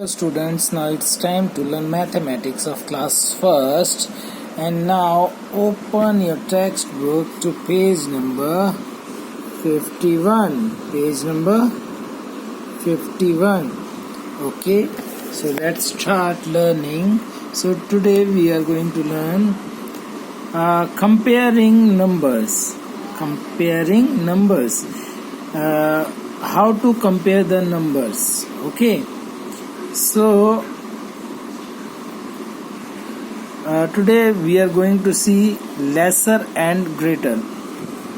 Students, now it's time to learn mathematics of class first, and now open your textbook to page number 51. Page number 51. Okay, so let's start learning. So today we are going to learn comparing numbers. How to compare the numbers. Okay. So today we are going to see lesser and greater.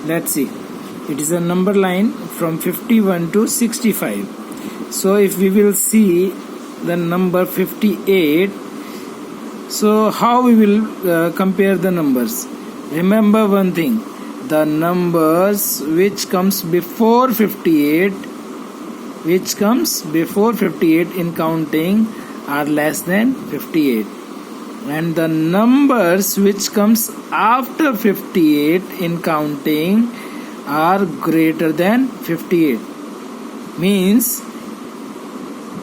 Let's see. It is a number line from 51 to 65. So if we will see the number 58, so how we will compare the numbers? Remember one thing, the numbers which comes before 58 in counting are less than 58, and the numbers which comes after 58 in counting are greater than 58. Means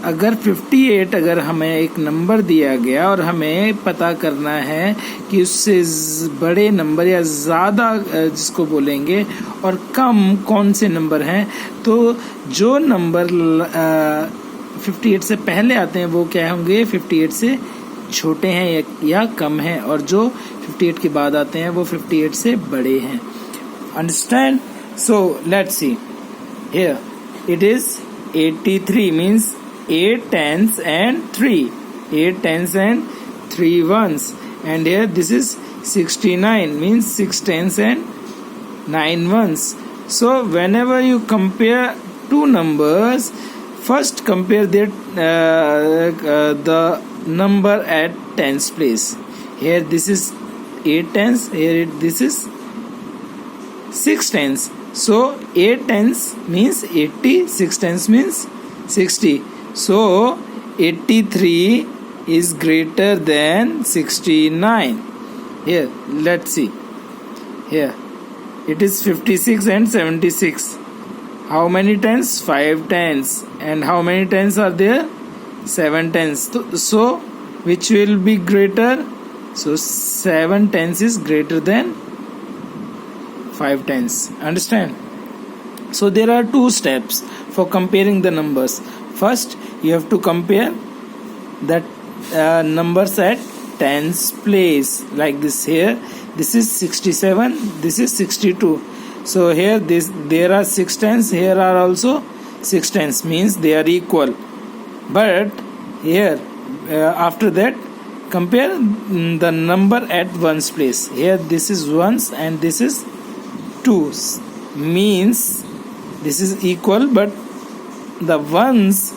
अगर 58 अगर हमें एक number दिया गया और हमें पता करना है कि उससे बड़े नंबर या ज़्यादा जिसको बोलेंगे और कम कौन से नंबर हैं, तो जो नंबर 58 से पहले आते हैं वो क्या होंगे, 58 से छोटे हैं या कम हैं, और जो 58 के बाद आते हैं वो 58 से बड़े हैं. Understand? So let's see. Here it is 83 means 8 tens and 3. 8 tens and 3 ones. And here this is 69 means 6 tens and 9 ones. So whenever you compare two numbers, first compare their the number at tens place. Here this is 8 tens, here this is 6 tens. So 8 tens means 80, 6 tens means 60. So 83 is greater than 69. Here let's see. Here it is 56 and 76. How many tens? 5 tens. And how many tens are there? 7 tens. So which will be greater? So 7 tens is greater than 5 tens. Understand? So there are two steps for comparing the numbers. First, you have to compare that numbers at tens place, like this. Here this is 67, this is 62. So here there are 6 tens, here are also 6 tens, means they are equal. But here after that compare the number at ones place. Here this is ones and this is twos, means this is equal, but the ones,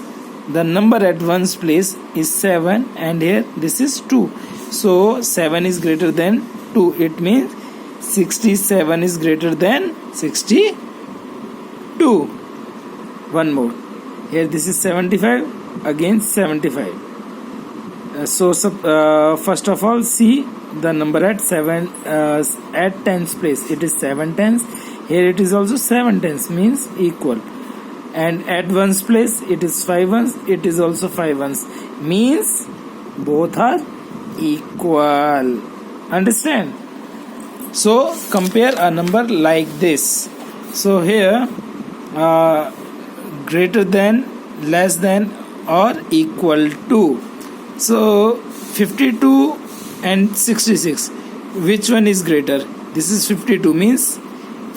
the number at ones place is 7, and here this is 2. So 7 is greater than 2. It means 67 is greater than 62. One more. Here this is 75 against 75. First of all, see the number at 7 at tens place. It is 7 tens. Here it is also 7 tens, means equal. And at ones place it is 5 ones, it is also 5 ones, means both are equal. Understand? So compare a number like this. So here greater than, less than, or equal to. So 52 and 66, which one is greater? This is 52 means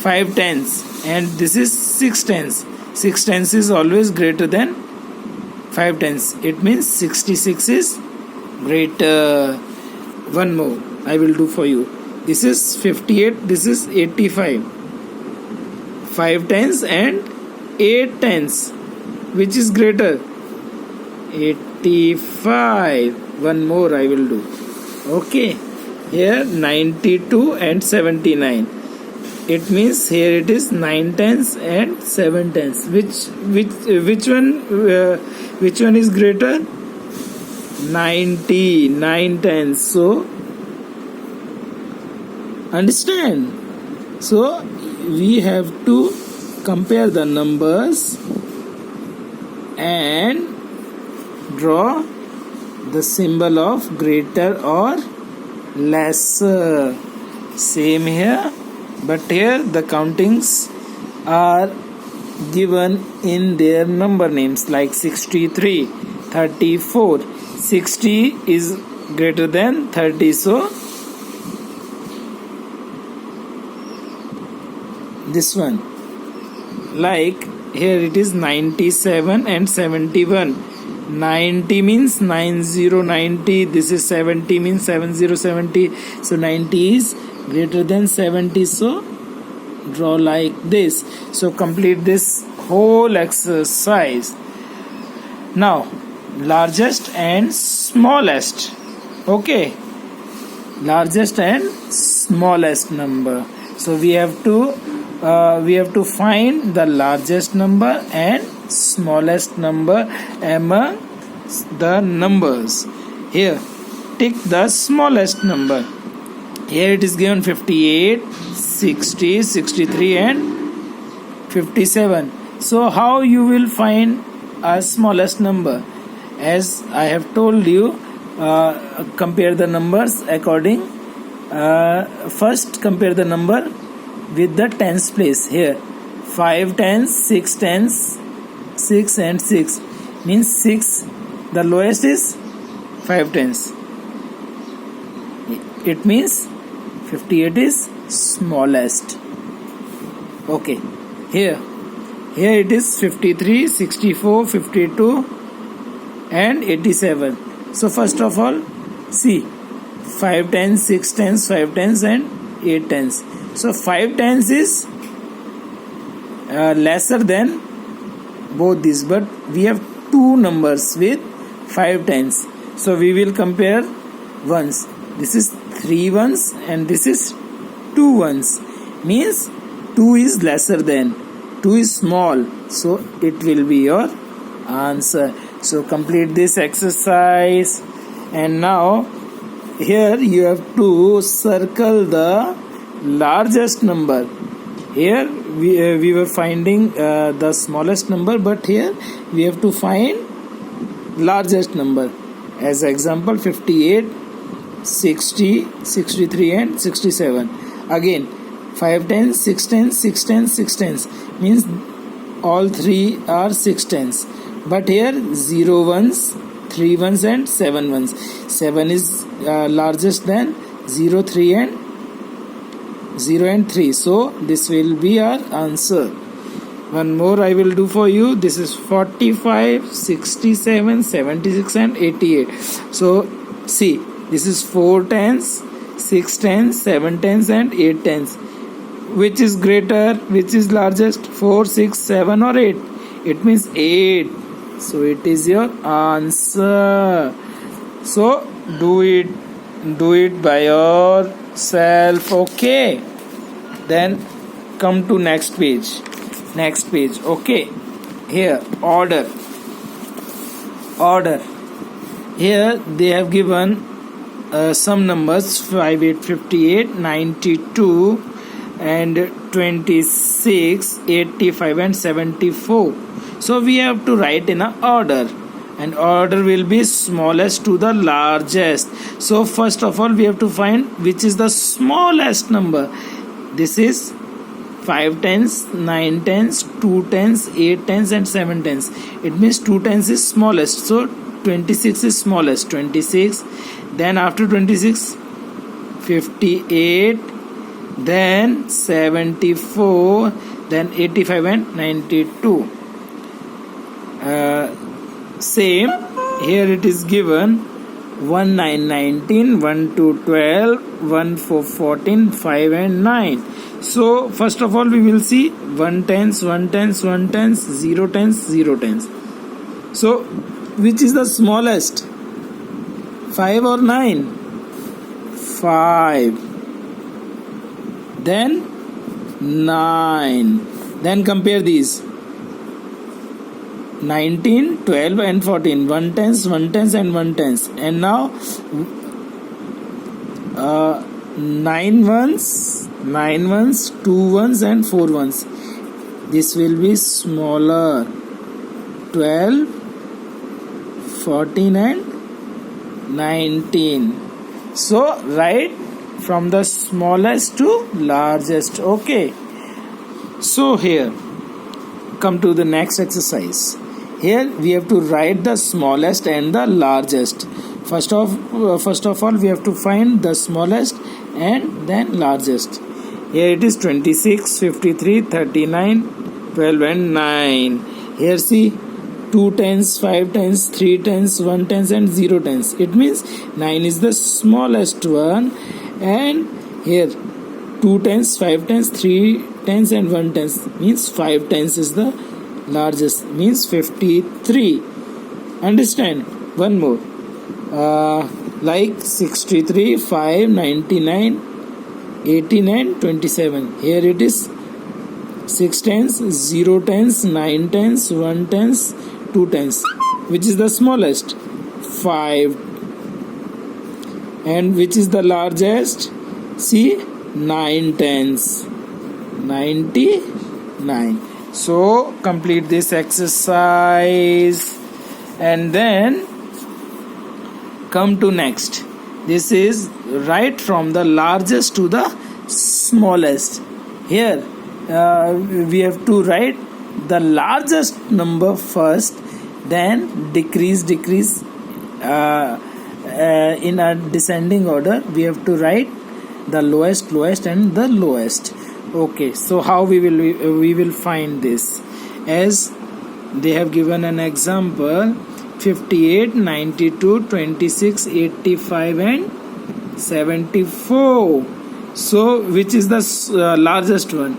5 tens, and this is 6 tens. 6 tens is always greater than 5 tens. It means 66 is greater. One more I will do for you. This is 58, this is 85. 5 tens and 8 tens. Which is greater? 85. One more I will do. Okay. Here 92 and 79. It means here it is 9 tens and 7 tens. Which one is greater? 9 tens. So understand? So we have to compare the numbers and draw the symbol of greater or lesser. Same here, but here the countings are given in their number names, like 63, 34. 60 is greater than 30, so this one. Like here it is 97 and 71. 90 means 9090. This is 70 means 7070. So 90 is greater than 70. So draw like this. So complete this whole exercise. Now largest and smallest. Okay. Largest and smallest number. So we have to find the largest number and smallest number among the numbers. Here, take the smallest number. Here it is given 58, 60, 63 and 57. So how you will find a smallest number? As I have told you, compare the numbers according. First compare the number with the tens place. Here 5 tens, 6 tens, 6 and 6 means 6. The lowest is 5 tens. It means 58 is smallest. Okay. Here it is 53, 64, 52 and 87. So first of all, see 5 tens, 6 tens, 5 tens and 8 tens. So 5 tens is lesser than both these, but we have two numbers with 5 tens. So we will compare ones. This is 3 ones and this is 2 ones. Means 2 is lesser than, 2 is small. So it will be your answer. So complete this exercise. And now here you have to circle the largest number. Here we were finding the smallest number, but here we have to find largest number. As example, 58, 60, 63 and 67. Again 5 tens, 6 tens, 6 tens, 6 tens means all three are 6 tens. But here 0 ones, 3 ones and 7 ones. 7 is largest than 0, 3 and 0 and 3. So this will be our answer. One more I will do for you. This is 45, 67, 76 and 88. So see, this is 4 tens, 6 tens, 7 tens and 8 tens. Which is greater? Which is largest? 4, 6, 7 or 8? It means 8. So it is your answer. So do it by yourself. Okay. Then come to next page. Okay. Here order. Here they have given some numbers 5, 8, 58, 92 and 26, 85 and 74. So we have to write in a order, and order will be smallest to the largest. So first of all we have to find which is the smallest number. This is 5 tens, 9 tens, 2 tens, 8 tens and 7 tens. It means 2 tens is smallest. So 26 is smallest. 26. Then after 26, 58. Then 74. Then 85 and 92. Same. Here it is given 1, 9, 19, 1, 2, 12, 1, 4, 14, 5 and 9. So first of all we will see 1 tens, 1 tens, 1 tens, 0 tens, 0 tens. So which is the smallest? 5 or 9? 5. Then 9. Then compare these. 19, 12 and 14. 1 tens, 1 tens and 1 tens. And now 9 ones, 2 ones and 4 ones. This will be smaller. 12, 14 and 19. So write from the smallest to largest. Okay. So here, come to the next exercise. Here we have to write the smallest and the largest. First of all, we have to find the smallest and then largest. Here it is 26, 53, 39, 12 and 9. Here see 2 tens, 5 tens, 3 tens, 1 tens and 0 tens. It means 9 is the smallest one, and here 2 tens, 5 tens, 3 tens and 1 tens means 5 tens is the largest, means 53. Understand? One more. Like 63, 5, 99, 18 and 27. Here it is 6 tens, 0 tens, 9 tens, 1 tens, 2 tens. Which is the smallest? 5. And which is the largest? See, 9 tens. 99. So complete this exercise and then come to next. This is right from the largest to the smallest. Here we have to write the largest number first, then decrease in a descending order. We have to write the lowest and the lowest. Okay, so how we will find this? As they have given an example, 58, 92, 26, 85 and 74. So which is the largest one?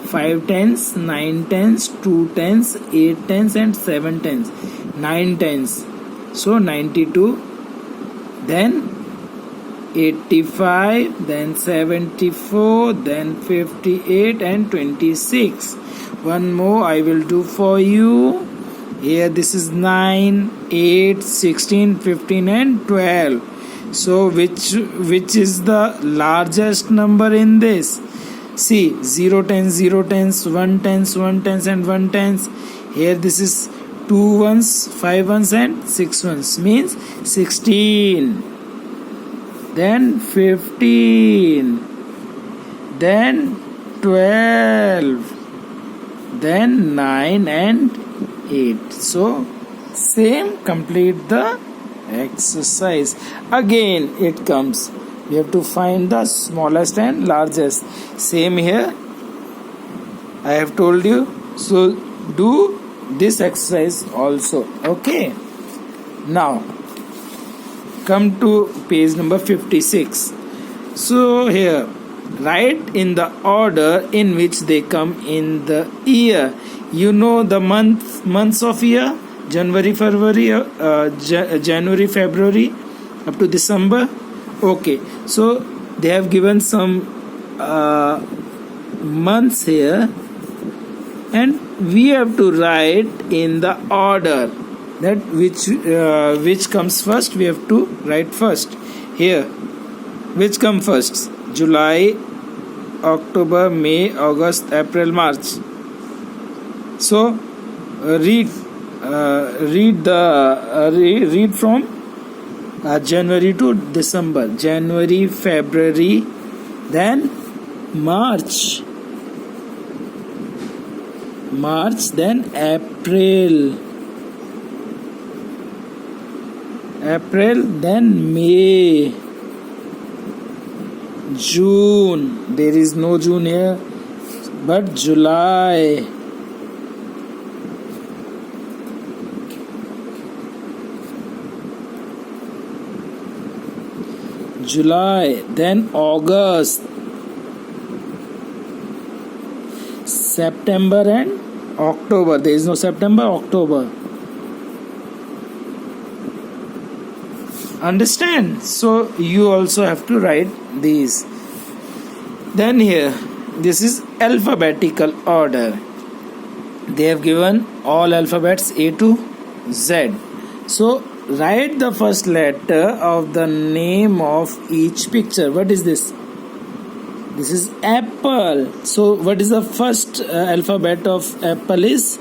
5 tens, 9 tens, 2 tens, 8 tens and 7 tens. 9 tens. So 92, then 85, then 74, then 58 and 26. One more I will do for you. Here this is 9, 8, 16, 15 and 12. So which is the largest number in this? See, 0 tens, 0 tens, 1 tens, 1 tens and 1 tens. Here this is 2 ones, 5 ones and 6 ones, means 16. Then 15. Then 12. Then 9 and 8. So same, complete the exercise. Again it comes, we have to find the smallest and largest. Same here, I have told you. So do this exercise also. Okay, now come to page number 56. So here write in the order in which they come in the year. You know the months of year: January, February, January, February up to December. Okay, so they have given some months here, and we have to write in the order that which comes first. We have to write first. Here, which come first? July, October, May, August, April, March. So read from January to December. January, February, then March, then April, then May, June. There is no June here, but July, then August, September and October. There is no September, October. Understand? So you also have to write these. Then here, this is alphabetical order. They have given all alphabets A to Z. So write the first letter of the name of each picture. What is this? This is apple. So what is the first alphabet of apple? Is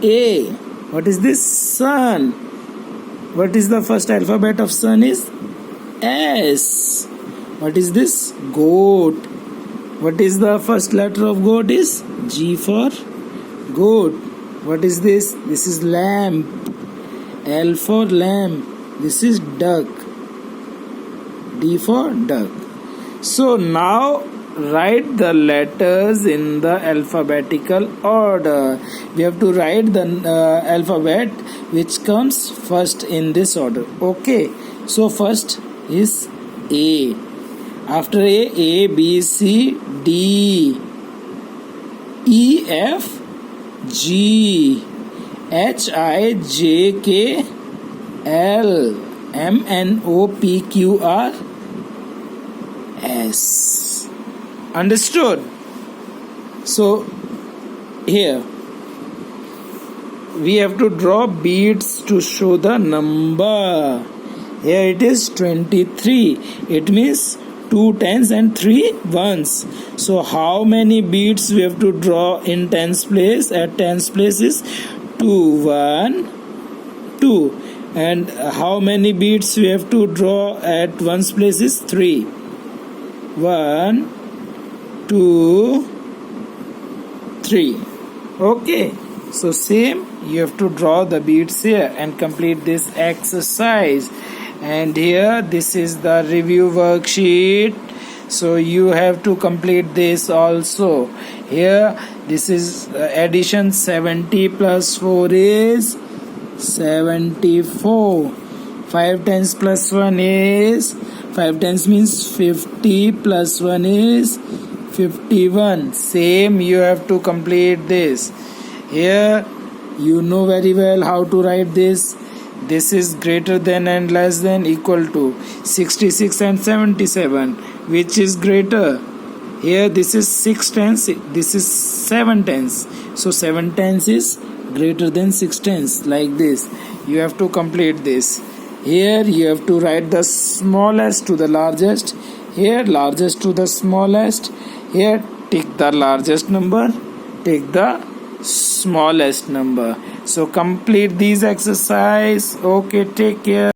A. What is this? Sun. What is the first alphabet of sun is S. What is this? Goat. What is the first letter of goat is G for goat. What is this? This is lamp. L for lamp. This is duck. D for duck. So now write the letters in the alphabetical order. We have to write the alphabet which comes first in this order. Okay. So first is A. After A, B, C, D, E, F, G, H, I, J, K, L, M, N, O, P, Q, R, S. Understood? So here we have to draw beads to show the number. Here it is 23. It means 2 tens and 3 ones. So how many beads we have to draw in tens place? At tens place is 2, 1, 2. And how many beads we have to draw at ones place is 3. 1, 2, 3. Okay. So same, you have to draw the beads here and complete this exercise. And here this is the review worksheet. So you have to complete this also. Here this is addition. 70 plus 4 is 74. 5 tens plus 1 is 5 tens means 50 plus 1 is 51. Same, you have to complete this. Here you know very well how to write this. This is greater than and less than equal to 66 and 77. Which is greater? Here this is 6 tens, this is 7 tens. So 7 tens is greater than 6 tens, like this. You have to complete this. Here you have to write the smallest to the largest. Here largest to the smallest. Here take the largest number, take the smallest number. So complete these exercise. Okay, take care.